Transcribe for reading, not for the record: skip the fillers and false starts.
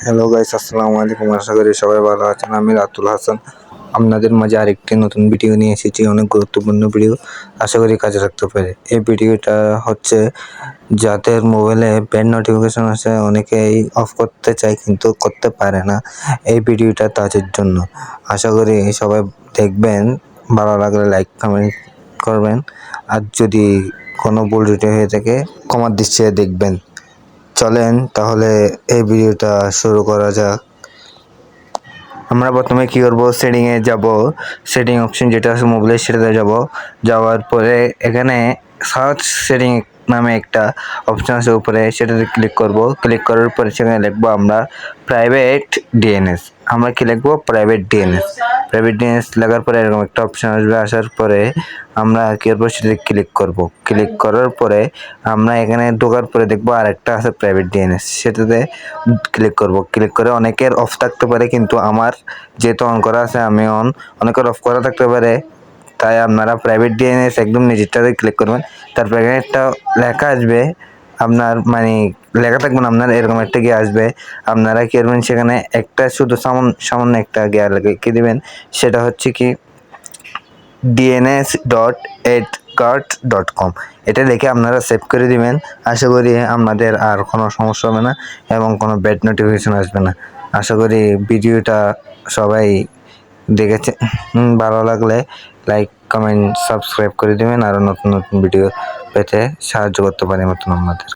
Hello guys, আসসালামু আলাইকুম। আশা করি সবাই ভালো আছেন। আমি রাতুল হাসান আপনাদের মাঝে আরেকটি নতুন ভিডিও নিয়ে এসেছি। অনেক গুরুত্বপূর্ণ ভিডিও, আশা করি কাজে লাগতে পারে। এই ভিডিওটা হচ্ছে যাদের মোবাইলে ব্যাড নোটিফিকেশন আছে, অনেকেই অফ করতে চায় কিন্তু করতে পারে না। এই ভিডিওটা তাদের জন্য। আশা করি সবাই দেখবেন, ভালো লাগলে লাইক কমেন্ট করবেন, আর যদি কোনো ভুল ত্রুটি হয়ে থাকে ক্ষমার দৃষ্টিতে দেখবেন। চলেন তাহলে এই ভিডিওটা শুরু করা যাক। আমরা প্রথমে কি করব, সেটিংয়ে যাব। সেটিং অপশন যেটা আছে মোবাইলের, সেটাতে যাব। যাওয়ার পরে এখানে সার্চ সেটিং নামে একটা অপশন আছে উপরে, সেটাতে ক্লিক করব। ক্লিক করার পরে সেখানে লিখবো আমরা প্রাইভেট ডিএনএস। আমরা কি লিখবো? Private DNS. প্রাইভেট ডিএনএস লেখার পরে এরকম একটা অপশন আসবে। আসার পরে আমরা কি করবো, সেটাতে ক্লিক করব। ক্লিক করার পরে আমরা এখানে ঢোকার পরে দেখবো আর একটা আছে প্রাইভেট ডিএনএস, সেটাতে ক্লিক করব। ক্লিক করে অনেকের অফ থাকতে পারে, কিন্তু আমার যেহেতু অন করা আছে আমি অন, অনেকের অফ করা থাকতে পারে। তাই আপনারা প্রাইভেট ডিএনএস একদম নিজেরটাতে ক্লিক করবেন। তারপর এখানে একটা লেখা আসবে, আপনার মানে লেখা থাকবে না, আপনার এরকম একটা গিয়ে আসবে। আপনারা কি করবেন, সেখানে একটা শুধু সামান্য একটা গিয়ে লিখে দিবেন। সেটা হচ্ছে কি dns.edcard.com। এটা লিখে আপনারা সেভ করে দিবেন। আশা করি আপনাদের আর কোনো সমস্যা হবে না এবং কোনো ব্যাড নোটিফিকেশন আসবে না। আশা করি ভিডিওটা সবাই দেখেছে। ভালো লাগলে লাইক কমেন্ট সাবস্ক্রাইব করে দিবেন, আরও নতুন নতুন ভিডিও পেতে সাহায্য করতে পারি মতন আপনাদের।